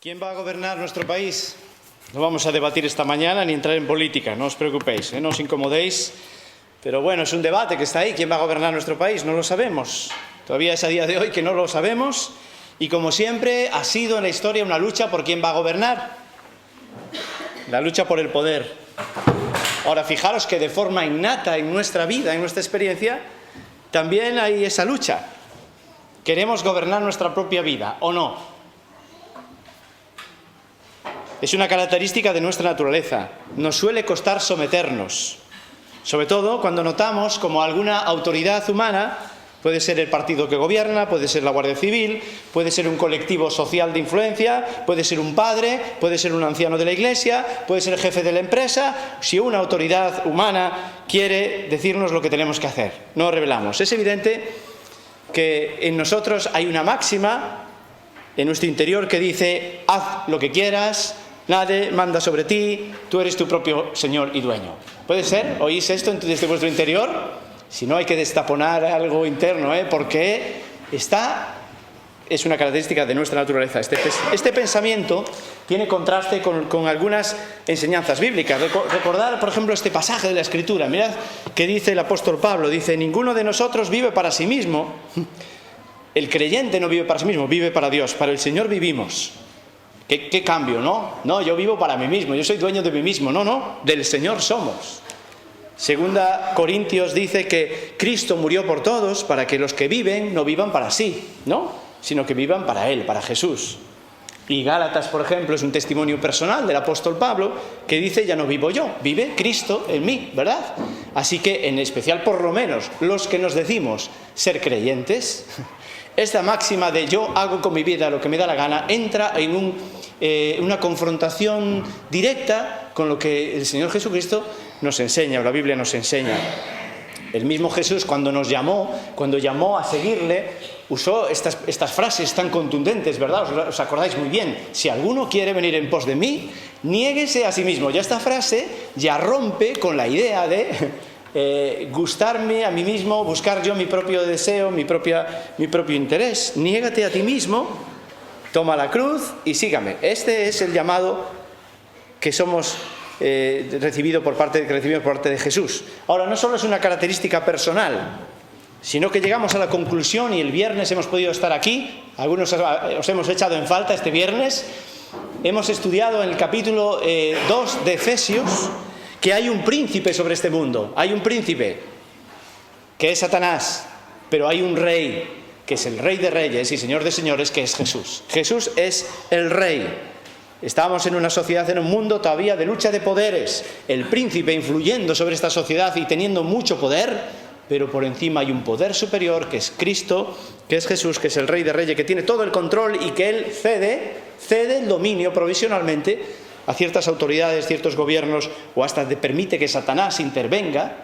¿Quién va a gobernar nuestro país? No vamos a debatir esta mañana ni entrar en política, no os preocupéis, no os incomodéis. Pero bueno, es un debate que está ahí. ¿Quién va a gobernar nuestro país? No lo sabemos. Todavía es a día de hoy que no lo sabemos. Y como siempre, ha sido en la historia una lucha por quién va a gobernar. La lucha por el poder. Ahora, fijaros que de forma innata en nuestra vida, en nuestra experiencia, también hay esa lucha. ¿Queremos gobernar nuestra propia vida o no? Es una característica de nuestra naturaleza. Nos suele costar someternos. Sobre todo cuando notamos como alguna autoridad humana, puede ser el partido que gobierna, puede ser la Guardia Civil, puede ser un colectivo social de influencia, puede ser un padre, puede ser un anciano de la iglesia, puede ser el jefe de la empresa. Si una autoridad humana quiere decirnos lo que tenemos que hacer, no revelamos. Es evidente que en nosotros hay una máxima en nuestro interior que dice: haz lo que quieras, nadie manda sobre ti, tú eres tu propio señor y dueño. ¿Puede ser? ¿Oís esto desde vuestro interior? Si no, hay que destaponar algo interno, porque es una característica de nuestra naturaleza. Este pensamiento tiene contraste con algunas enseñanzas bíblicas. Recordar, por ejemplo, este pasaje de la Escritura. Mirad qué dice el apóstol Pablo. Dice: ninguno de nosotros vive para sí mismo. El creyente no vive para sí mismo, vive para Dios. Para el Señor vivimos. ¿Qué cambio, no? No, yo vivo para mí mismo, yo soy dueño de mí mismo. No, del Señor somos. Segunda Corintios dice que Cristo murió por todos para que los que viven no vivan para sí, ¿no? Sino que vivan para Él, para Jesús. Y Gálatas, por ejemplo, es un testimonio personal del apóstol Pablo que dice: ya no vivo yo, vive Cristo en mí, ¿verdad? Así que, en especial, por lo menos, los que nos decimos ser creyentes, esta máxima de yo hago con mi vida lo que me da la gana entra en una confrontación directa con lo que el Señor Jesucristo nos enseña, o la Biblia nos enseña. El mismo Jesús, cuando llamó a seguirle, usó estas frases tan contundentes, ¿verdad? Os acordáis muy bien. Si alguno quiere venir en pos de mí, niéguese a sí mismo. Ya esta frase ya rompe con la idea de gustarme a mí mismo, buscar yo mi propio deseo, mi propio interés. Niégate a ti mismo, toma la cruz y sígame. Este es el llamado que somos recibido por parte de Jesús. Ahora, no solo es una característica personal, sino que llegamos a la conclusión, y el viernes hemos podido estar aquí, algunos os hemos echado en falta este viernes, hemos estudiado en el capítulo 2 de Efesios que hay un príncipe sobre este mundo, hay un príncipe que es Satanás, pero hay un rey que es el Rey de Reyes y Señor de Señores, que es Jesús. Jesús es el Rey. Estamos en una sociedad, en un mundo todavía de lucha de poderes. El príncipe influyendo sobre esta sociedad y teniendo mucho poder, pero por encima hay un poder superior que es Cristo, que es Jesús, que es el Rey de Reyes, que tiene todo el control y que Él cede el dominio provisionalmente a ciertas autoridades, ciertos gobiernos, o hasta permite que Satanás intervenga.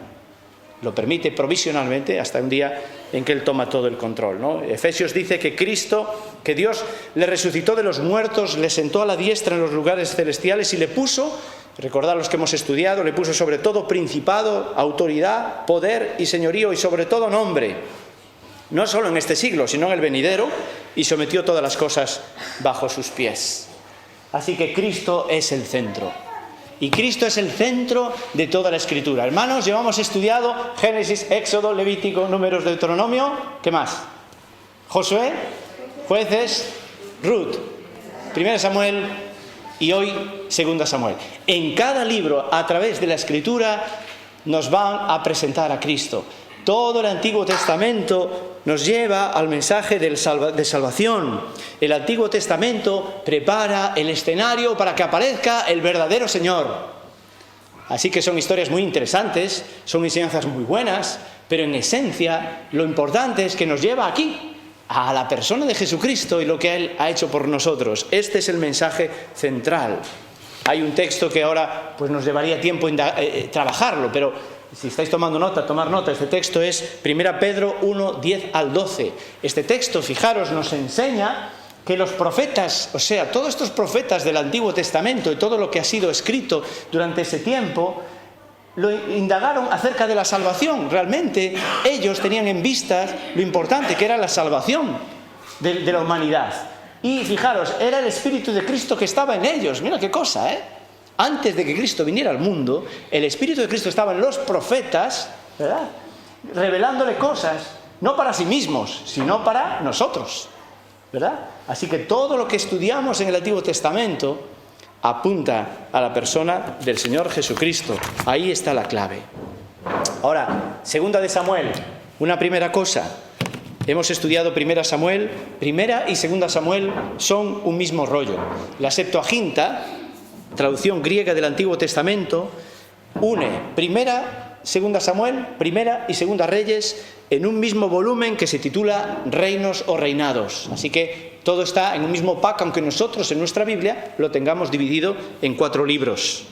Lo permite provisionalmente hasta un día en que Él toma todo el control, ¿no? Efesios dice que que Dios le resucitó de los muertos, le sentó a la diestra en los lugares celestiales y le puso, recordad los que hemos estudiado, le puso sobre todo principado, autoridad, poder y señorío, y sobre todo nombre, no solo en este siglo, sino en el venidero, y sometió todas las cosas bajo sus pies. Así que Cristo es el centro. Y Cristo es el centro de toda la Escritura. Hermanos, llevamos estudiado Génesis, Éxodo, Levítico, Números, Deuteronomio. ¿Qué más? Josué, Jueces, Ruth, 1 Samuel y hoy 2 Samuel. En cada libro, a través de la Escritura, nos van a presentar a Cristo. Todo el Antiguo Testamento nos lleva al mensaje de salvación. El Antiguo Testamento prepara el escenario para que aparezca el verdadero Señor. Así que son historias muy interesantes, son enseñanzas muy buenas, pero en esencia lo importante es que nos lleva aquí, a la persona de Jesucristo y lo que Él ha hecho por nosotros. Este es el mensaje central. Hay un texto que ahora pues nos llevaría tiempo trabajarlo, pero si estáis tomando nota, tomar nota. Este texto es 1 Pedro 1, 10 al 12. Este texto, fijaros, nos enseña que los profetas, o sea, todos estos profetas del Antiguo Testamento y todo lo que ha sido escrito durante ese tiempo, lo indagaron acerca de la salvación. Realmente ellos tenían en vista lo importante que era la salvación de la humanidad. Y fijaros, era el Espíritu de Cristo que estaba en ellos. Mira qué cosa, ¿eh? Antes de que Cristo viniera al mundo, el Espíritu de Cristo estaba en los profetas, ¿verdad?, revelándole cosas, no para sí mismos, sino para nosotros, ¿verdad? Así que todo lo que estudiamos en el Antiguo Testamento apunta a la persona del Señor Jesucristo. Ahí está la clave. Ahora, segunda de Samuel, una primera cosa. Hemos estudiado primera Samuel. Primera y segunda Samuel son un mismo rollo. La Septuaginta, traducción griega del Antiguo Testamento, une primera, segunda Samuel, primera y segunda Reyes en un mismo volumen que se titula Reinos o Reinados. Así que todo está en un mismo pack, aunque nosotros en nuestra Biblia lo tengamos dividido en 4 libros.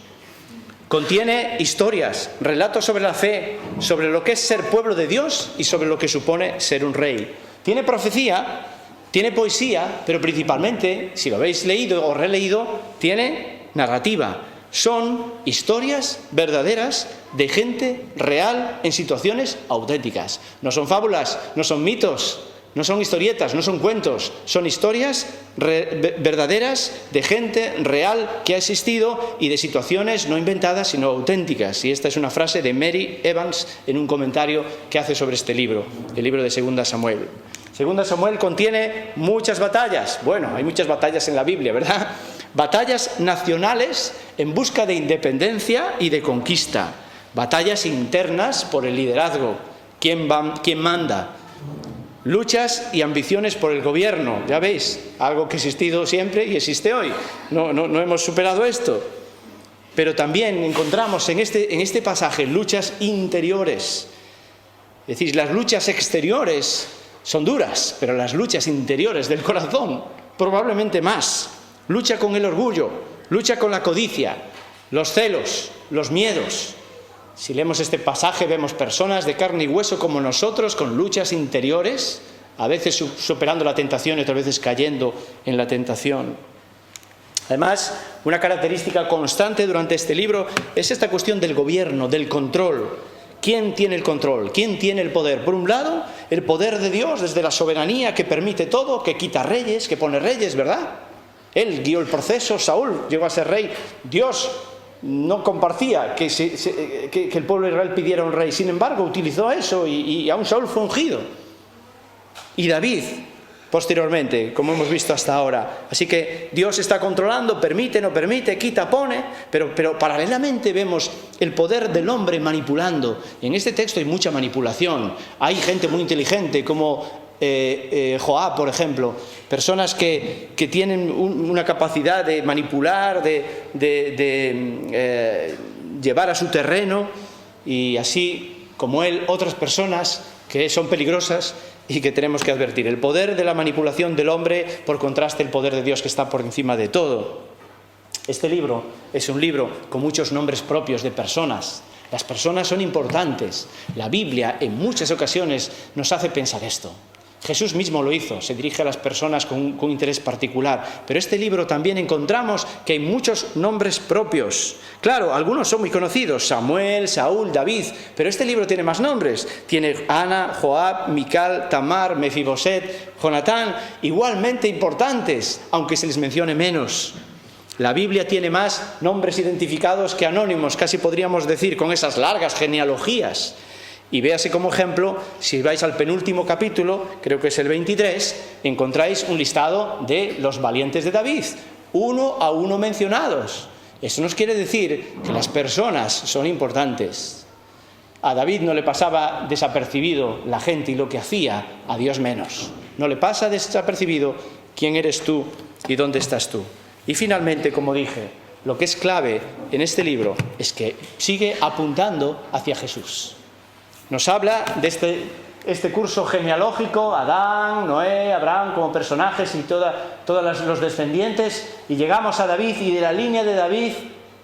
Contiene historias, relatos sobre la fe, sobre lo que es ser pueblo de Dios y sobre lo que supone ser un rey. Tiene profecía, tiene poesía, pero principalmente, si lo habéis leído o releído, tiene narrativa. Son historias verdaderas de gente real en situaciones auténticas. No son fábulas, no son mitos, no son historietas, no son cuentos, son historias verdaderas de gente real que ha existido y de situaciones no inventadas sino auténticas. Y esta es una frase de Mary Evans en un comentario que hace sobre este libro, el libro de Segunda Samuel. Segunda Samuel contiene muchas batallas. Bueno, hay muchas batallas en la Biblia, ¿verdad? Batallas nacionales en busca de independencia y de conquista. Batallas internas por el liderazgo. ¿Quién manda? Luchas y ambiciones por el gobierno, ya veis, algo que ha existido siempre y existe hoy. No hemos superado esto. Pero también encontramos en este pasaje luchas interiores. Es decir, las luchas exteriores son duras, pero las luchas interiores del corazón probablemente más. Lucha con el orgullo, lucha con la codicia, los celos, los miedos. Si leemos este pasaje vemos personas de carne y hueso como nosotros con luchas interiores, a veces superando la tentación y otras veces cayendo en la tentación. Además, una característica constante durante este libro es esta cuestión del gobierno, del control. ¿Quién tiene el control? ¿Quién tiene el poder? Por un lado, el poder de Dios desde la soberanía que permite todo, que quita reyes, que pone reyes, ¿verdad? Él guió el proceso, Saúl llegó a ser rey. Dios no compartía que el pueblo de Israel pidiera un rey. Sin embargo, utilizó eso y aún Saúl fue ungido. Y David, posteriormente, como hemos visto hasta ahora. Así que Dios está controlando, permite, no permite, quita, pone, pero paralelamente vemos el poder del hombre manipulando. En este texto hay mucha manipulación. Hay gente muy inteligente como Joab, por ejemplo, personas que tienen una capacidad de manipular, de llevar a su terreno, y así como él, otras personas que son peligrosas y que tenemos que advertir. El poder de la manipulación del hombre, por contraste, el poder de Dios que está por encima de todo. Este libro es un libro con muchos nombres propios de personas. Las personas son importantes. La Biblia en muchas ocasiones nos hace pensar esto. Jesús mismo lo hizo, se dirige a las personas con interés particular. Pero este libro también encontramos que hay muchos nombres propios. Claro, algunos son muy conocidos, Samuel, Saúl, David, pero este libro tiene más nombres. Tiene Ana, Joab, Mical, Tamar, Mefiboset, Jonatán, igualmente importantes, aunque se les mencione menos. La Biblia tiene más nombres identificados que anónimos, casi podríamos decir, con esas largas genealogías. Y véase como ejemplo, si vais al penúltimo capítulo, creo que es el 23, encontráis un listado de los valientes de David, uno a uno mencionados. Eso nos quiere decir que las personas son importantes. A David no le pasaba desapercibido la gente y lo que hacía, a Dios menos. No le pasa desapercibido quién eres tú y dónde estás tú. Y finalmente, como dije, lo que es clave en este libro es que sigue apuntando hacia Jesús. Nos habla de este curso genealógico, Adán, Noé, Abraham como personajes y todos los descendientes, y llegamos a David, y de la línea de David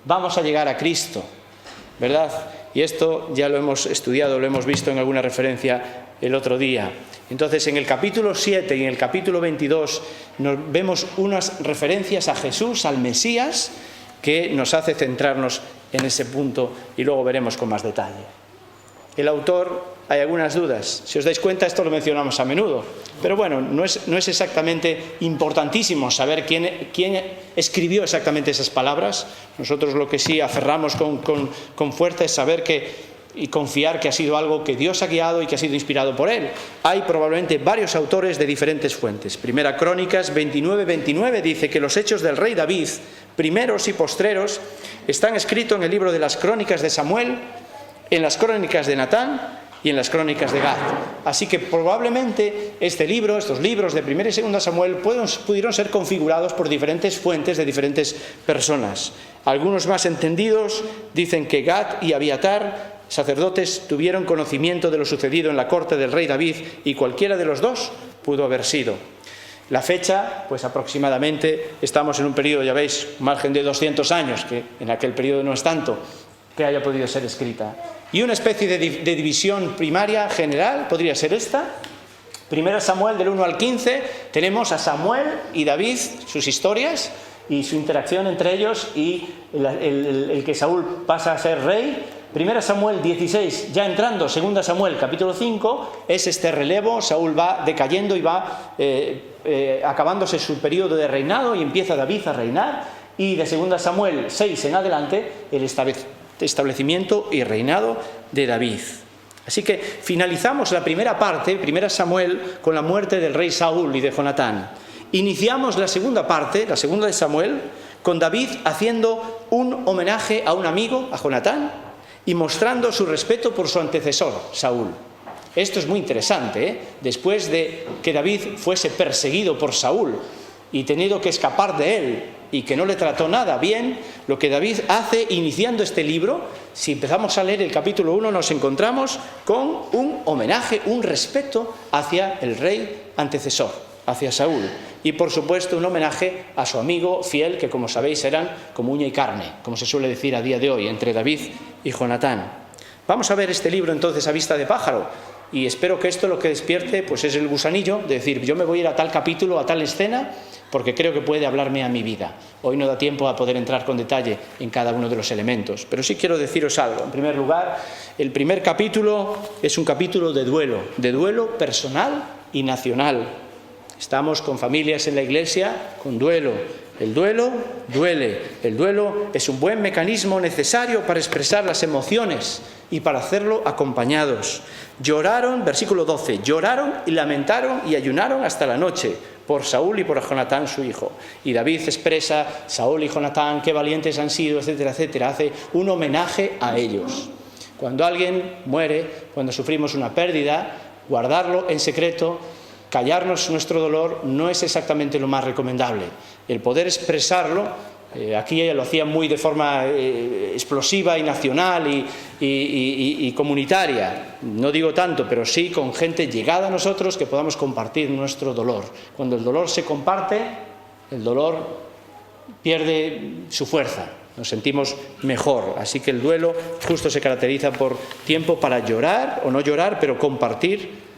vamos a llegar a Cristo, ¿verdad? Y esto ya lo hemos estudiado, lo hemos visto en alguna referencia el otro día. Entonces, en el capítulo 7 y en el capítulo 22 vemos unas referencias a Jesús, al Mesías, que nos hace centrarnos en ese punto, y luego veremos con más detalle. El autor hay algunas dudas. Si os dais cuenta, esto lo mencionamos a menudo. Pero bueno, no es exactamente importantísimo saber quién escribió exactamente esas palabras. Nosotros lo que sí aferramos con fuerza es saber y confiar que ha sido algo que Dios ha guiado y que ha sido inspirado por Él. Hay probablemente varios autores de diferentes fuentes. Primera Crónicas 29:29 dice que los hechos del rey David, primeros y postreros, están escritos en el libro de las Crónicas de Samuel, en las Crónicas de Natán y en las Crónicas de Gad. Así que probablemente estos libros de 1 y 2 Samuel pudieron ser configurados por diferentes fuentes de diferentes personas. Algunos más entendidos dicen que Gad y Abiatar, sacerdotes, tuvieron conocimiento de lo sucedido en la corte del rey David, y cualquiera de los dos pudo haber sido. La fecha, pues aproximadamente, estamos en un periodo, ya veis, un margen de 200 años, que en aquel periodo no es tanto, que haya podido ser escrita. Y una especie de división primaria general podría ser esta. 1 Samuel del 1 al 15, tenemos a Samuel y David, sus historias y su interacción entre ellos, y el que Saúl pasa a ser rey. 1 Samuel 16, ya entrando, 2 Samuel capítulo 5, es este relevo. Saúl va decayendo y va acabándose su periodo de reinado, y empieza David a reinar, y de 2 Samuel 6 en adelante el establecimiento y reinado de David. Así que finalizamos la primera parte, 1 Samuel, con la muerte del rey Saúl y de Jonatán. Iniciamos la segunda parte, la segunda de Samuel, con David haciendo un homenaje a un amigo, a Jonatán, y mostrando su respeto por su antecesor, Saúl. Esto es muy interesante, ¿eh? Después de que David fuese perseguido por Saúl y tenido que escapar de él, y que no le trató nada bien, lo que David hace iniciando este libro, si empezamos a leer el capítulo 1, nos encontramos con un homenaje, un respeto hacia el rey antecesor, hacia Saúl. Y por supuesto un homenaje a su amigo fiel, que como sabéis eran como uña y carne, como se suele decir a día de hoy, entre David y Jonatán. Vamos a ver este libro entonces a vista de pájaro, y espero que esto lo que despierte pues es el gusanillo de decir, yo me voy a ir a tal capítulo, a tal escena, porque creo que puede hablarme a mi vida. Hoy no da tiempo a poder entrar con detalle en cada uno de los elementos, pero sí quiero deciros algo. En primer lugar, el primer capítulo es un capítulo de duelo personal y nacional. Estamos con familias en la iglesia con duelo. El duelo duele. El duelo es un buen mecanismo necesario para expresar las emociones y para hacerlo acompañados. Lloraron, versículo 12, lloraron y lamentaron y ayunaron hasta la noche por Saúl y por Jonatán su hijo. Y David expresa, Saúl y Jonatán, qué valientes han sido, etcétera, etcétera. Hace un homenaje a ellos. Cuando alguien muere, cuando sufrimos una pérdida, guardarlo en secreto, callarnos nuestro dolor, no es exactamente lo más recomendable. El poder expresarlo, aquí lo hacían muy de forma explosiva y nacional y comunitaria, no digo tanto, pero sí con gente llegada a nosotros, que podamos compartir nuestro dolor. Cuando el dolor se comparte, el dolor pierde su fuerza, nos sentimos mejor. Así que el duelo justo se caracteriza por tiempo para llorar o no llorar, pero compartir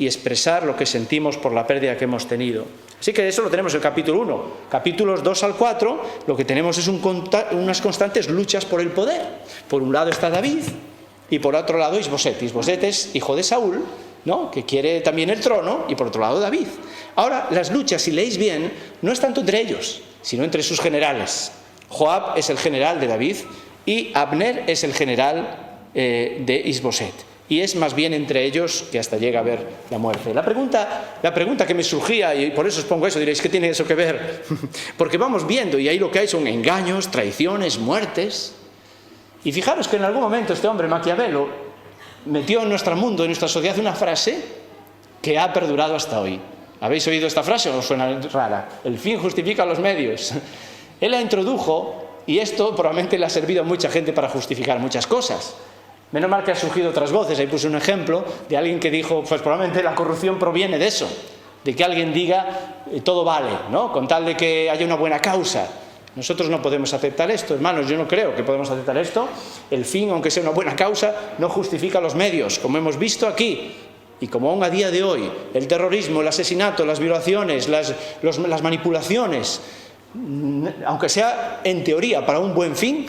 y expresar lo que sentimos por la pérdida que hemos tenido. Así que eso lo tenemos en el capítulo 1. Capítulos 2 al 4, lo que tenemos es unas constantes luchas por el poder. Por un lado está David y por otro lado Isboset. Isboset es hijo de Saúl, ¿no?, que quiere también el trono, y por otro lado David. Ahora, las luchas, si leéis bien, no es tanto entre ellos, sino entre sus generales. Joab es el general de David y Abner es el general de Isboset. Y es más bien entre ellos que hasta llega a ver la muerte. La pregunta que me surgía, y por eso os pongo eso, diréis, ¿qué tiene eso que ver? Porque vamos viendo, y ahí lo que hay son engaños, traiciones, muertes. Y fijaros que en algún momento este hombre, Maquiavelo, metió en nuestro mundo, en nuestra sociedad, una frase que ha perdurado hasta hoy. ¿Habéis oído esta frase o os suena rara? El fin justifica los medios. Él la introdujo, y esto probablemente le ha servido a mucha gente para justificar muchas cosas. Menos mal que han surgido otras voces. Ahí puse un ejemplo de alguien que dijo, pues probablemente la corrupción proviene de eso, de que alguien diga todo vale, ¿no?, con tal de que haya una buena causa. Nosotros no podemos aceptar esto, hermanos, yo no creo que podemos aceptar esto. El fin, aunque sea una buena causa, no justifica los medios, como hemos visto aquí. Y como aún a día de hoy, el terrorismo, el asesinato, las violaciones, las manipulaciones, aunque sea en teoría para un buen fin,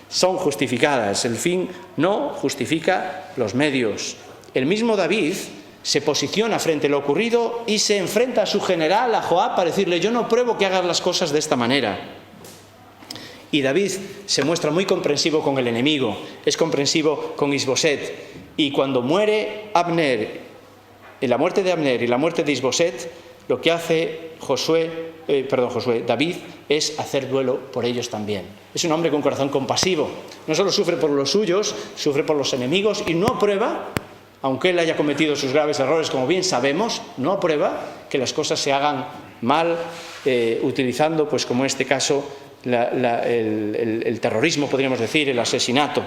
son justificadas. El fin no justifica los medios. el mismo David se posiciona frente a lo ocurrido y se enfrenta a su general, a Joab, para decirle: yo no apruebo que hagas las cosas de esta manera. Y David se muestra muy comprensivo con el enemigo, es comprensivo con Isboset. Y cuando muere Abner, en la muerte de Abner y la muerte de Isboset, lo que hace David es hacer duelo por ellos también. Es un hombre con corazón compasivo. No solo sufre por los suyos, sufre por los enemigos y no aprueba, aunque él haya cometido sus graves errores, como bien sabemos, no aprueba que las cosas se hagan mal, utilizando, pues como en este caso, el terrorismo, podríamos decir, el asesinato.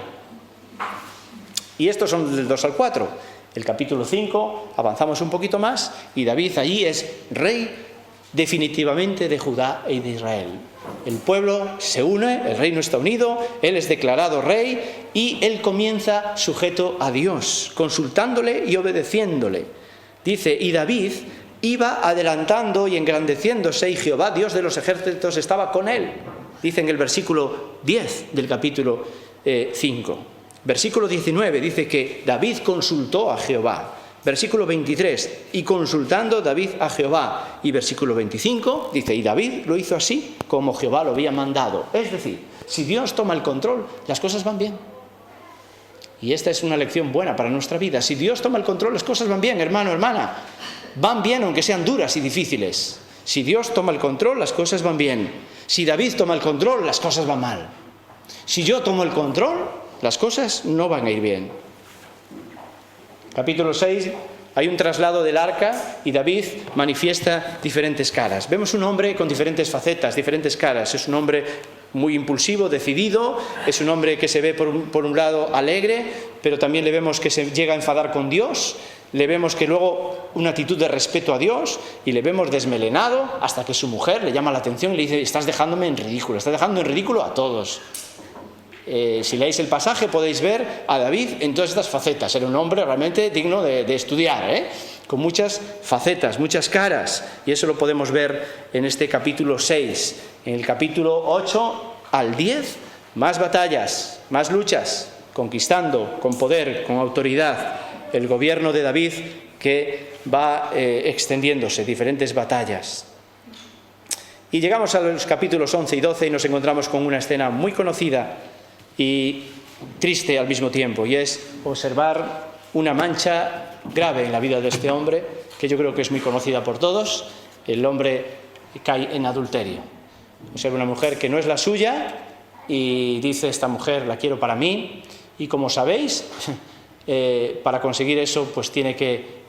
Y estos son del 2 al 4. El capítulo 5, avanzamos un poquito más, y David allí es rey definitivamente de Judá y de Israel. El pueblo se une, el reino está unido, él es declarado rey y él comienza sujeto a Dios, consultándole y obedeciéndole. Dice: y David iba adelantando y engrandeciéndose, y Jehová, Dios de los ejércitos, estaba con él. Dice en el versículo 10 del capítulo 5. Versículo 19 dice que David consultó a Jehová. Versículo 23, y consultando David a Jehová. Y versículo 25 dice: y David lo hizo así como Jehová lo había mandado. Es decir, si Dios toma el control, las cosas van bien. Y esta es una lección buena para nuestra vida. Si Dios toma el control, las cosas van bien, hermano, hermana. Van bien aunque sean duras y difíciles. Si Dios toma el control, las cosas van bien. Si David toma el control, las cosas van mal. Si yo tomo el control, las cosas no van a ir bien. Capítulo 6, hay un traslado del arca y David manifiesta diferentes caras. Vemos un hombre con diferentes facetas, diferentes caras. Es un hombre muy impulsivo, decidido, es un hombre que se ve por un lado alegre, pero también le vemos que se llega a enfadar con Dios, le vemos que luego una actitud de respeto a Dios, y le vemos desmelenado hasta que su mujer le llama la atención y le dice: estás dejándome en ridículo, estás dejando en ridículo a todos. Si leéis el pasaje podéis ver a David en todas estas facetas. Era un hombre realmente digno de estudiar, con muchas facetas, muchas caras, y eso lo podemos ver en este capítulo 6. En el capítulo 8 al 10, más batallas, más luchas, conquistando con poder, con autoridad, el gobierno de David, que va extendiéndose, diferentes batallas. Y llegamos a los capítulos 11 y 12 y nos encontramos con una escena muy conocida y triste al mismo tiempo, y es observar una mancha grave en la vida de este hombre, que yo creo que es muy conocida por todos. El hombre cae en adulterio. Observa una mujer que no es la suya y dice: esta mujer la quiero para mí. Y como sabéis, para conseguir eso, pues tiene que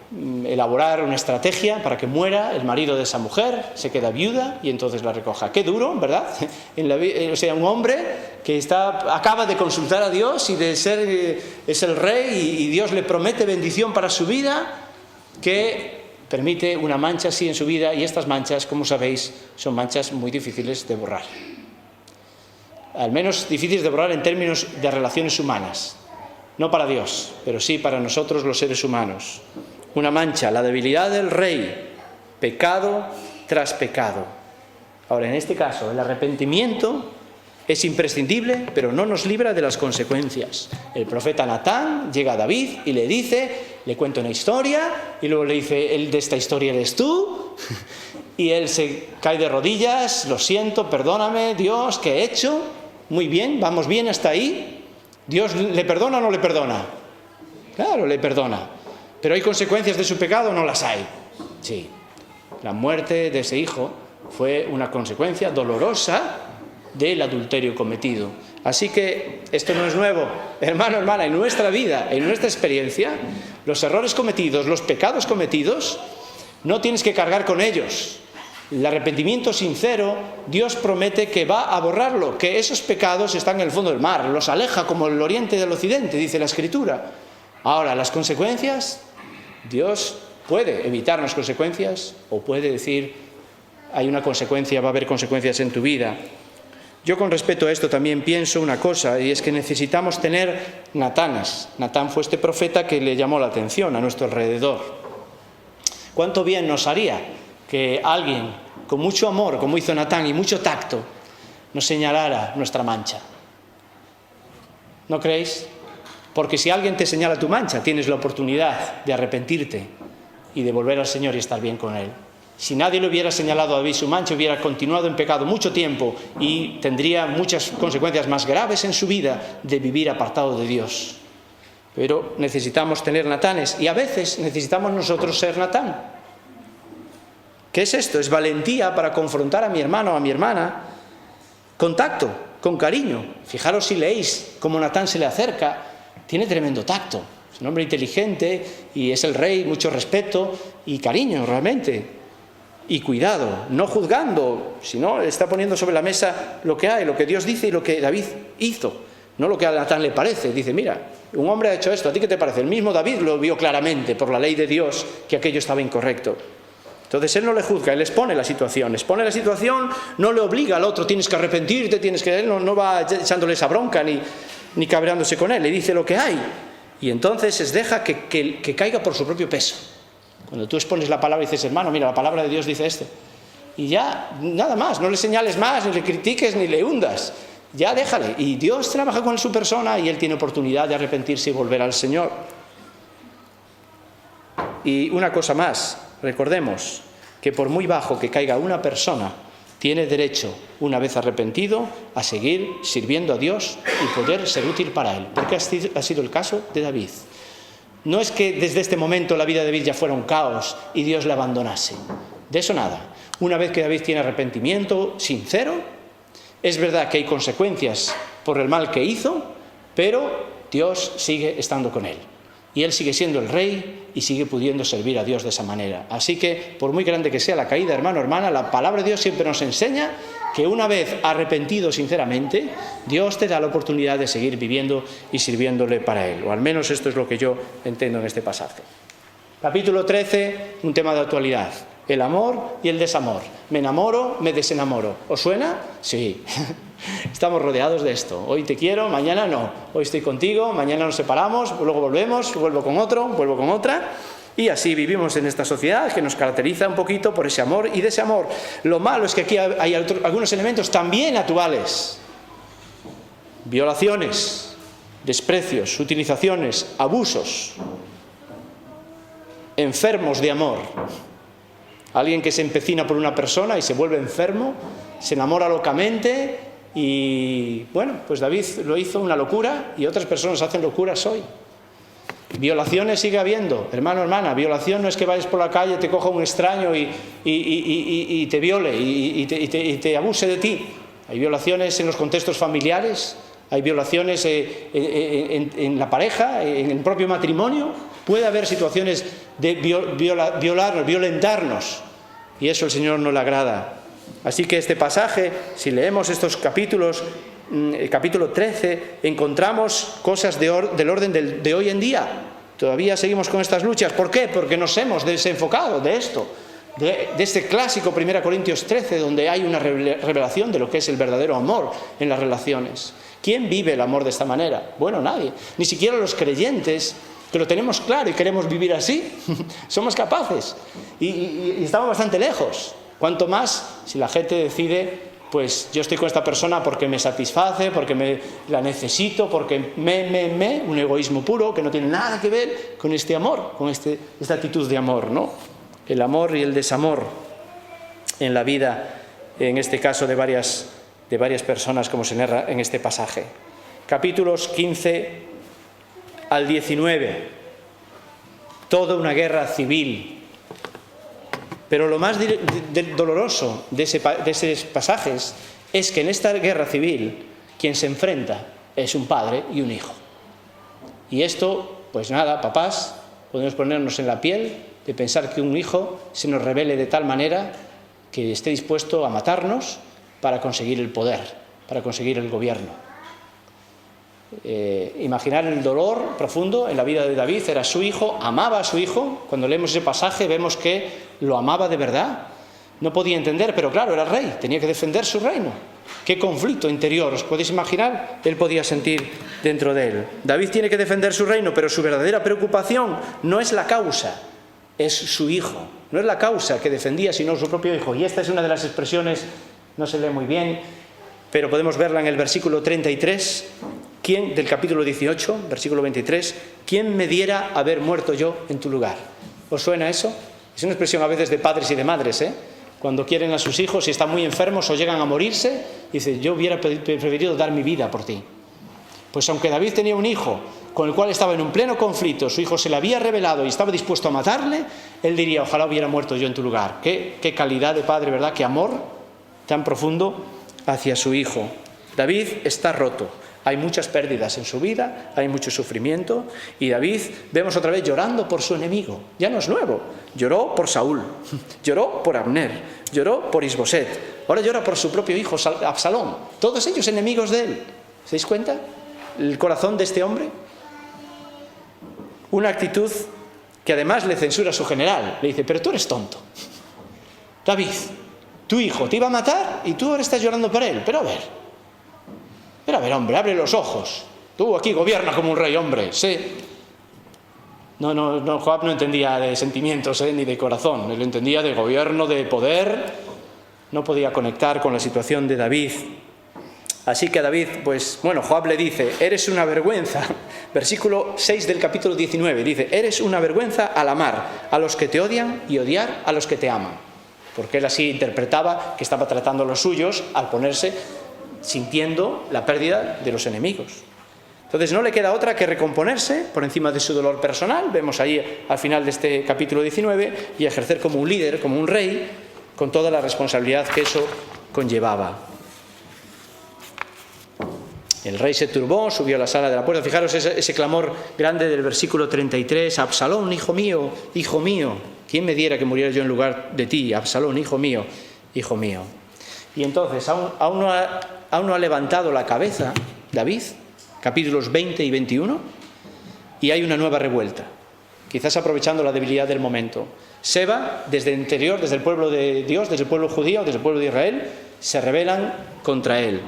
elaborar una estrategia para que muera el marido de esa mujer, se queda viuda y entonces la recoja. Qué duro, ¿verdad? O sea, un hombre que acaba de consultar a Dios y es el rey, y Dios le promete bendición para su vida, que permite una mancha así en su vida, y estas manchas, como sabéis, son manchas muy difíciles de borrar. Al menos difíciles de borrar en términos de relaciones humanas. No para Dios, pero sí para nosotros los seres humanos. Una mancha, la debilidad del rey, pecado tras pecado. Ahora, en este caso, el arrepentimiento es imprescindible, pero no nos libra de las consecuencias. El profeta Natán llega a David y le cuenta una historia, y luego le dice: el de esta historia eres tú. Y él se cae de rodillas: lo siento, perdóname, Dios, ¿qué he hecho? Muy bien, vamos bien hasta ahí. ¿Dios le perdona o no le perdona? Claro, le perdona. ¿Pero hay consecuencias de su pecado? No las hay. Sí. La muerte de ese hijo fue una consecuencia dolorosa del adulterio cometido. Así que esto no es nuevo. Hermano, hermana, en nuestra vida, en nuestra experiencia, los errores cometidos, los pecados cometidos, no tienes que cargar con ellos. El arrepentimiento sincero, Dios promete que va a borrarlo, que esos pecados están en el fondo del mar, los aleja como el oriente del occidente, dice la Escritura. Ahora, las consecuencias, Dios puede evitarnos consecuencias, o puede decir: hay una consecuencia, va a haber consecuencias en tu vida. Yo, con respecto a esto, también pienso una cosa, y es que necesitamos tener Natanes. Natán fue este profeta que le llamó la atención a nuestro alrededor. ¿Cuánto bien nos haría que alguien con mucho amor, como hizo Natán, y mucho tacto, nos señalara nuestra mancha? ¿No creéis? Porque si alguien te señala tu mancha, tienes la oportunidad de arrepentirte y de volver al Señor y estar bien con Él. Si nadie le hubiera señalado a David su mancha, hubiera continuado en pecado mucho tiempo y tendría muchas consecuencias más graves en su vida de vivir apartado de Dios. Pero necesitamos tener Natanes y a veces necesitamos nosotros ser Natán. ¿Qué es esto? Es valentía para confrontar a mi hermano o a mi hermana con tacto, con cariño. Fijaros si leéis cómo Natán se le acerca. Tiene tremendo tacto, es un hombre inteligente y es el rey, mucho respeto y cariño realmente. Y cuidado, no juzgando, sino está poniendo sobre la mesa lo que hay, lo que Dios dice y lo que David hizo, no lo que a Natán le parece. Dice, mira, un hombre ha hecho esto, ¿a ti qué te parece? El mismo David lo vio claramente por la ley de Dios que aquello estaba incorrecto. Entonces él no le juzga, él expone la situación, no le obliga al otro, tienes que arrepentirte, él no va echándole esa bronca ni cabreándose con él, le dice lo que hay y entonces es deja que caiga por su propio peso. Cuando tú expones la palabra y dices, hermano, mira, la palabra de Dios dice esto, y ya, nada más, no le señales más, ni le critiques, ni le hundas, ya déjale, y Dios trabaja con su persona y él tiene oportunidad de arrepentirse y volver al Señor. Y una cosa más, recordemos que por muy bajo que caiga una persona, tiene derecho, una vez arrepentido, a seguir sirviendo a Dios y poder ser útil para Él. Porque ha sido el caso de David. No es que desde este momento la vida de David ya fuera un caos y Dios le abandonase. De eso nada. Una vez que David tiene arrepentimiento sincero, es verdad que hay consecuencias por el mal que hizo, pero Dios sigue estando con él. Y él sigue siendo el rey y sigue pudiendo servir a Dios de esa manera. Así que, por muy grande que sea la caída, hermano, hermana, la palabra de Dios siempre nos enseña que una vez arrepentido sinceramente, Dios te da la oportunidad de seguir viviendo y sirviéndole para Él. O al menos esto es lo que yo entiendo en este pasaje. Capítulo 13, un tema de actualidad. El amor y el desamor. Me enamoro, me desenamoro. ¿Os suena? Sí. Estamos rodeados de esto. Hoy te quiero, mañana no. Hoy estoy contigo, mañana nos separamos, luego volvemos, vuelvo con otro, vuelvo con otra. Y así vivimos en esta sociedad que nos caracteriza un poquito por ese amor y desamor. Lo malo es que aquí hay algunos elementos también actuales. Violaciones, desprecios, utilizaciones, abusos, enfermos de amor. Alguien que se empecina por una persona y se vuelve enfermo, se enamora locamente y, bueno, pues David lo hizo una locura y otras personas hacen locuras hoy. Violaciones sigue habiendo, hermano, hermana. Violación no es que vayas por la calle, te coja un extraño y te viole y te abuse de ti. Hay violaciones en los contextos familiares, hay violaciones en la pareja, en el propio matrimonio. Puede haber situaciones de violarnos, violentarnos, y eso al Señor no le agrada. Así que este pasaje, si leemos estos capítulos, capítulo 13, encontramos cosas del orden de hoy en día. Todavía seguimos con estas luchas. ¿Por qué? Porque nos hemos desenfocado de esto, de este clásico 1 Corintios 13, donde hay una revelación de lo que es el verdadero amor en las relaciones. ¿Quién vive el amor de esta manera? Bueno, nadie. Ni siquiera los creyentes, que lo tenemos claro y queremos vivir así, somos capaces y estamos bastante lejos. Cuanto más si la gente decide, pues yo estoy con esta persona porque me satisface, porque la necesito, porque un egoísmo puro que no tiene nada que ver con este amor, con esta actitud de amor, ¿no? El amor y el desamor en la vida, en este caso de varias personas, como se narra en este pasaje. Capítulos 15 al 19, toda una guerra civil. Pero lo más doloroso de esos pasajes es que en esta guerra civil quien se enfrenta es un padre y un hijo. Y esto, pues nada, papás, podemos ponernos en la piel de pensar que un hijo se nos revele de tal manera que esté dispuesto a matarnos para conseguir el poder, para conseguir el gobierno. Imaginar el dolor profundo en la vida de David. Era su hijo, amaba a su hijo. Cuando leemos ese pasaje vemos que lo amaba de verdad. No podía entender, pero claro, era rey, tenía que defender su reino. Qué conflicto interior, ¿os podéis imaginar? Él podía sentir dentro de él. David tiene que defender su reino, pero su verdadera preocupación no es la causa, es su hijo. No es la causa que defendía, sino su propio hijo. Y esta es una de las expresiones, no se lee muy bien, pero podemos verla en el versículo 33, ¿Quién, del capítulo 18, versículo 23, ¿quién me diera haber muerto yo en tu lugar? ¿Os suena eso? Es una expresión a veces de padres y de madres, ¿eh? Cuando quieren a sus hijos y están muy enfermos o llegan a morirse, dicen, yo hubiera preferido dar mi vida por ti. Pues aunque David tenía un hijo con el cual estaba en un pleno conflicto, su hijo se le había rebelado y estaba dispuesto a matarle, él diría, ojalá hubiera muerto yo en tu lugar. Qué calidad de padre, ¿verdad? Qué amor tan profundo hacia su hijo. David está roto. Hay muchas pérdidas en su vida, hay mucho sufrimiento, y David vemos otra vez llorando por su enemigo. Ya no es nuevo. Lloró por Saúl, lloró por Abner, lloró por Isboset, ahora llora por su propio hijo Absalón. Todos ellos enemigos de él. ¿Se dais cuenta? El corazón de este hombre. Una actitud que además le censura a su general. Le dice, pero tú eres tonto. David, tu hijo te iba a matar y tú ahora estás llorando por él. Pero a ver, hombre, abre los ojos. Tú aquí gobierna como un rey, hombre. Sí. No, Joab no entendía de sentimientos, ni de corazón. Él entendía de gobierno, de poder. No podía conectar con la situación de David. Así que a David, Joab le dice, eres una vergüenza. Versículo 6 del capítulo 19, dice, eres una vergüenza al amar a los que te odian y odiar a los que te aman. Porque él así interpretaba que estaba tratando a los suyos al ponerse, sintiendo la pérdida de los enemigos. Entonces no le queda otra que recomponerse por encima de su dolor personal, vemos ahí al final de este capítulo 19, y ejercer como un líder, como un rey, con toda la responsabilidad que eso conllevaba. El rey se turbó, subió a la sala de la puerta. Fijaros ese clamor grande del versículo 33, Absalón, hijo mío, ¿quién me diera que muriera yo en lugar de ti? Absalón, hijo mío, hijo mío. Y entonces, aún no ha levantado la cabeza David, capítulos 20 y 21, y hay una nueva revuelta, quizás aprovechando la debilidad del momento. Seba, desde el interior, desde el pueblo de Dios, desde el pueblo judío, desde el pueblo de Israel, se rebelan contra él.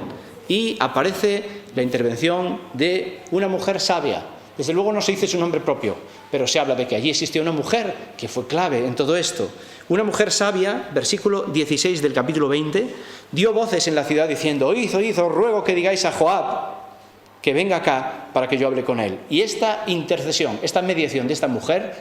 Y aparece la intervención de una mujer sabia. Desde luego no se dice su nombre propio, pero se habla de que allí existía una mujer que fue clave en todo esto. Una mujer sabia, versículo 16 del capítulo 20, dio voces en la ciudad diciendo, oíd, os ruego que digáis a Joab que venga acá para que yo hable con él. Y esta intercesión, esta mediación de esta mujer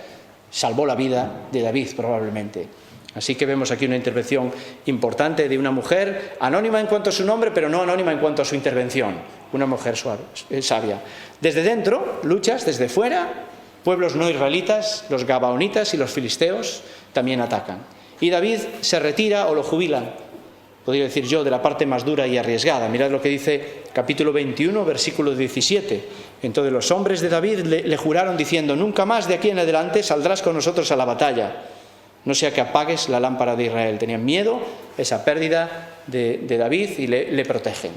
salvó la vida de David probablemente. Así que vemos aquí una intervención importante de una mujer, anónima en cuanto a su nombre, pero no anónima en cuanto a su intervención. Una mujer sabia. Desde dentro, luchas, desde fuera, pueblos no israelitas, los gabaonitas y los filisteos también atacan. Y David se retira o lo jubilan, podría decir yo, de la parte más dura y arriesgada. Mirad lo que dice capítulo 21, versículo 17. Entonces los hombres de David le juraron diciendo, nunca más de aquí en adelante saldrás con nosotros a la batalla, no sea que apagues la lámpara de Israel. Tenían miedo, esa pérdida de David, y le protegen.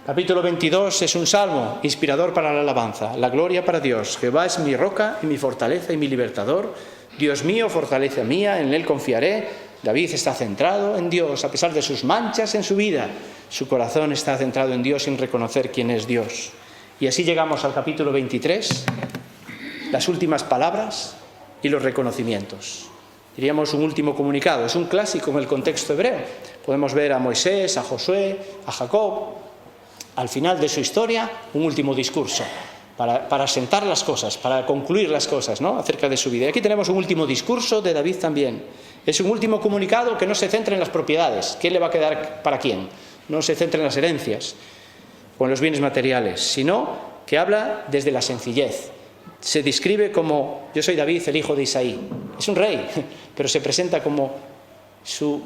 Capítulo 22 es un salmo inspirador para la alabanza. La gloria para Dios. Jehová es mi roca y mi fortaleza y mi libertador. Dios mío, fortaleza mía, en él confiaré. David está centrado en Dios, a pesar de sus manchas en su vida. Su corazón está centrado en Dios sin reconocer quién es Dios. Y así llegamos al capítulo 23, las últimas palabras y los reconocimientos. Diríamos un último comunicado, es un clásico en el contexto hebreo. Podemos ver a Moisés, a Josué, a Jacob, al final de su historia, un último discurso, para asentar las cosas, para concluir las cosas, ¿no?, acerca de su vida. Y aquí tenemos un último discurso de David también. Es un último comunicado que no se centra en las propiedades, quién le va a quedar para quién, no se centra en las herencias o en los bienes materiales, sino que habla desde la sencillez. Se describe como, yo soy David, el hijo de Isaí. Es un rey, pero se presenta como su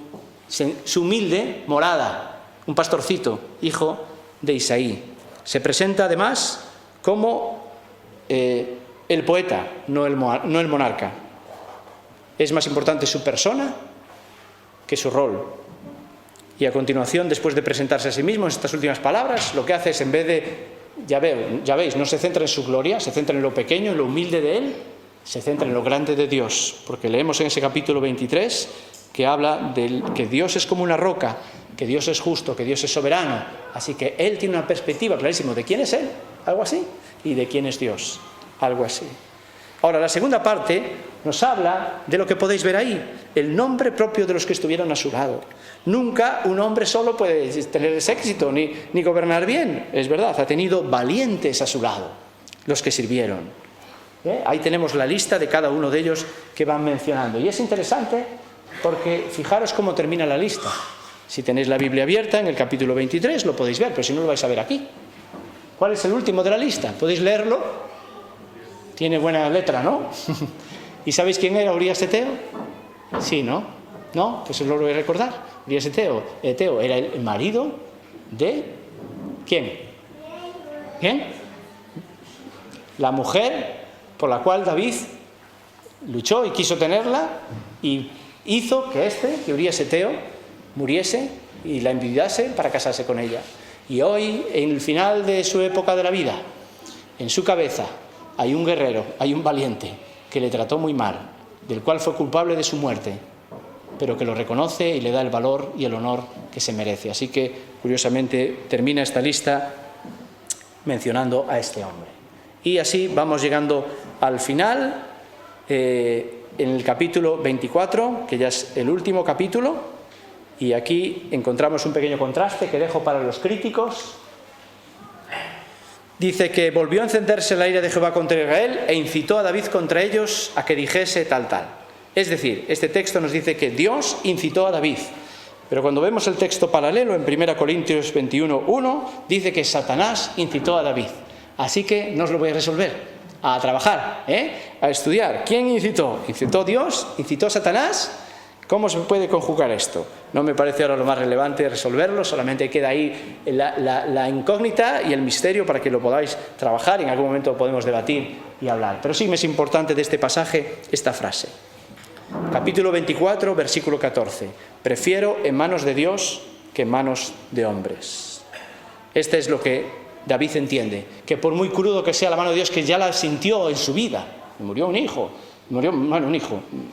humilde morada, un pastorcito, hijo de Isaí. Se presenta además como el poeta, no el monarca. Es más importante su persona que su rol. Y a continuación, después de presentarse a sí mismo en estas últimas palabras, lo que hace es, en vez de, ya veis, no se centra en su gloria, se centra en lo pequeño, en lo humilde de él, se centra en lo grande de Dios. Porque leemos en ese capítulo 23 que habla de que Dios es como una roca, que Dios es justo, que Dios es soberano. Así que él tiene una perspectiva clarísima de quién es él, algo así, y de quién es Dios, algo así. Ahora, la segunda parte nos habla de lo que podéis ver ahí, el nombre propio de los que estuvieron a su lado. Nunca un hombre solo puede tener ese éxito, ni gobernar bien, es verdad, ha tenido valientes a su lado, los que sirvieron. Ahí tenemos la lista de cada uno de ellos que van mencionando. Y es interesante porque fijaros cómo termina la lista. Si tenéis la Biblia abierta, en el capítulo 23 lo podéis ver, pero si no lo vais a ver aquí. ¿Cuál es el último de la lista? ¿Podéis leerlo? Tiene buena letra, ¿no? ¿Y sabéis quién era Urías Eteo? Sí, ¿no? ¿No? Pues os lo voy a recordar. Urías Eteo era el marido de... ¿quién? ¿Quién? La mujer por la cual David luchó y quiso tenerla y hizo que Urías Eteo muriese y la envidiase para casarse con ella. Y hoy, en el final de su época de la vida, en su cabeza hay un guerrero, hay un valiente que le trató muy mal, del cual fue culpable de su muerte, pero que lo reconoce y le da el valor y el honor que se merece. Así que, curiosamente, termina esta lista mencionando a este hombre. Y así vamos llegando al final, en el capítulo 24, que ya es el último capítulo, y aquí encontramos un pequeño contraste que dejo para los críticos. Dice que volvió a encenderse la ira de Jehová contra Israel e incitó a David contra ellos a que dijese tal. Es decir, este texto nos dice que Dios incitó a David. Pero cuando vemos el texto paralelo en 1 Corintios 21:1, dice que Satanás incitó a David. Así que no os lo voy a resolver, a trabajar, a estudiar. ¿Quién incitó? ¿Incitó Dios? ¿Incitó Satanás? ¿Cómo se puede conjugar esto? No me parece ahora lo más relevante resolverlo, solamente queda ahí la incógnita y el misterio para que lo podáis trabajar y en algún momento podemos debatir y hablar. Pero sí me es importante de este pasaje esta frase. Capítulo 24, versículo 14. Prefiero en manos de Dios que en manos de hombres. Este es lo que David entiende, que por muy crudo que sea la mano de Dios, que ya la sintió en su vida, murió un hijo,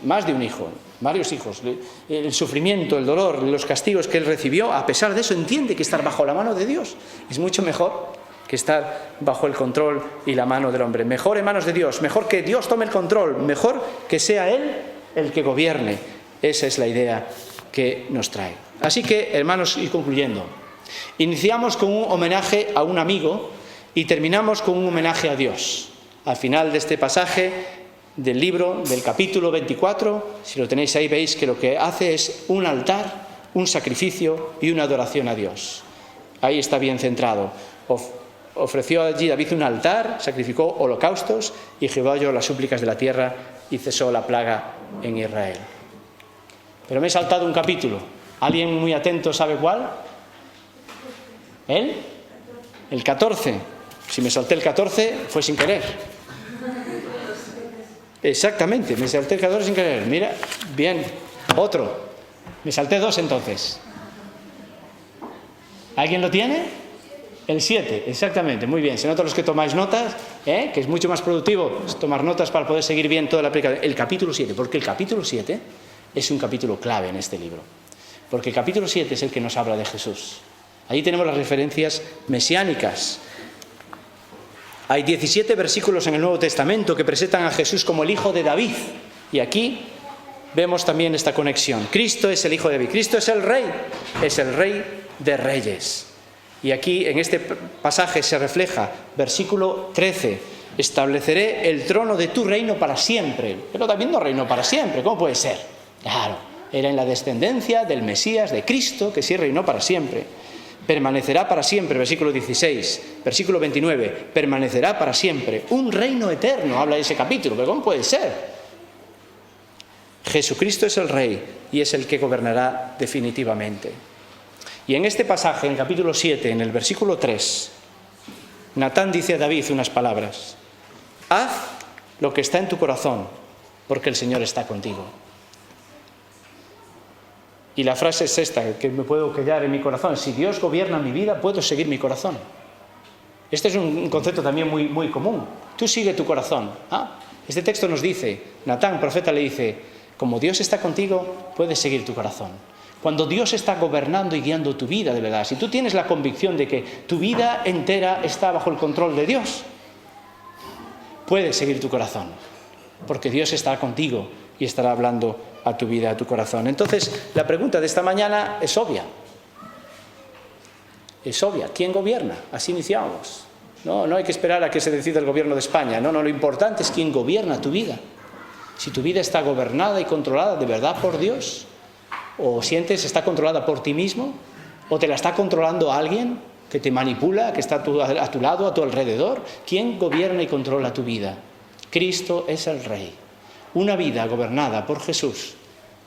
más de un hijo, varios hijos, el sufrimiento, el dolor, los castigos que él recibió, a pesar de eso entiende que estar bajo la mano de Dios es mucho mejor que estar bajo el control y la mano del hombre. Mejor en manos de Dios, mejor que Dios tome el control, mejor que sea Él el que gobierne. Esa es la idea que nos trae. Así que, hermanos, y concluyendo, iniciamos con un homenaje a un amigo y terminamos con un homenaje a Dios. Al final de este pasaje del libro, del capítulo 24, si lo tenéis ahí, veis que lo que hace es un altar, un sacrificio y una adoración a Dios. Ahí está bien centrado. Ofreció allí David un altar, sacrificó holocaustos y Jehová oyó las súplicas de la tierra y cesó la plaga en Israel. Pero me he saltado un capítulo. ¿Alguien muy atento sabe cuál? ¿El 14. Si me salté el 14 fue sin querer. Exactamente, me salté el 14 sin querer. Mira, bien, otro. Me salté 2 entonces. ¿Alguien lo tiene? El 7, exactamente, muy bien. Se nota los que tomáis notas, que es mucho más productivo tomar notas para poder seguir bien toda la aplicación. El capítulo 7, porque el capítulo 7 es un capítulo clave en este libro. Porque el capítulo 7 es el que nos habla de Jesús. Allí tenemos las referencias mesiánicas. Hay 17 versículos en el Nuevo Testamento que presentan a Jesús como el Hijo de David. Y aquí vemos también esta conexión. Cristo es el Hijo de David. Cristo es el Rey de Reyes. Y aquí en este pasaje se refleja, versículo 13, estableceré el trono de tu reino para siempre. Pero también no reino para siempre, ¿cómo puede ser? Claro, era en la descendencia del Mesías, de Cristo, que sí reinó para siempre. Permanecerá para siempre, versículo 16, versículo 29, permanecerá para siempre. Un reino eterno, habla de ese capítulo, pero ¿cómo puede ser? Jesucristo es el Rey y es el que gobernará definitivamente. Y en este pasaje, en el capítulo 7, en el versículo 3, Natán dice a David unas palabras: haz lo que está en tu corazón, porque el Señor está contigo. Y la frase es esta, que me puedo quedar en mi corazón: si Dios gobierna mi vida, puedo seguir mi corazón. Este es un concepto también muy común. Tú sigue tu corazón. Este texto nos dice, Natán, profeta, le dice: como Dios está contigo, puedes seguir tu corazón. Cuando Dios está gobernando y guiando tu vida de verdad, si tú tienes la convicción de que tu vida entera está bajo el control de Dios, puedes seguir tu corazón. porque Dios estará contigo y estará hablando a tu vida, a tu corazón. Entonces, la pregunta de esta mañana es obvia. Es obvia. ¿Quién gobierna? Así iniciamos. No hay que esperar a que se decida el gobierno de España. No, lo importante es quién gobierna tu vida. Si tu vida está gobernada y controlada de verdad por Dios, o sientes está controlada por ti mismo, o te la está controlando alguien que te manipula, que está a tu lado, a tu alrededor. ¿Quién gobierna y controla tu vida? Cristo es el Rey. Una vida gobernada por Jesús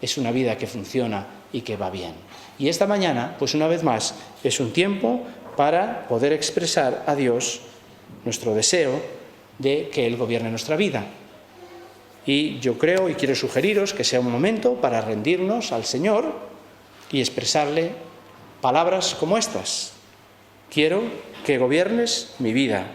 es una vida que funciona y que va bien. Y esta mañana, pues una vez más, es un tiempo para poder expresar a Dios nuestro deseo de que Él gobierne nuestra vida. Y yo creo y quiero sugeriros que sea un momento para rendirnos al Señor y expresarle palabras como estas. Quiero que gobiernes mi vida.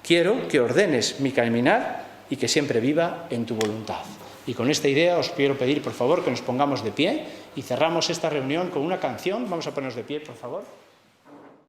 Quiero que ordenes mi caminar y que siempre viva en tu voluntad. Y con esta idea os quiero pedir, por favor, que nos pongamos de pie y cerramos esta reunión con una canción. Vamos a ponernos de pie, por favor.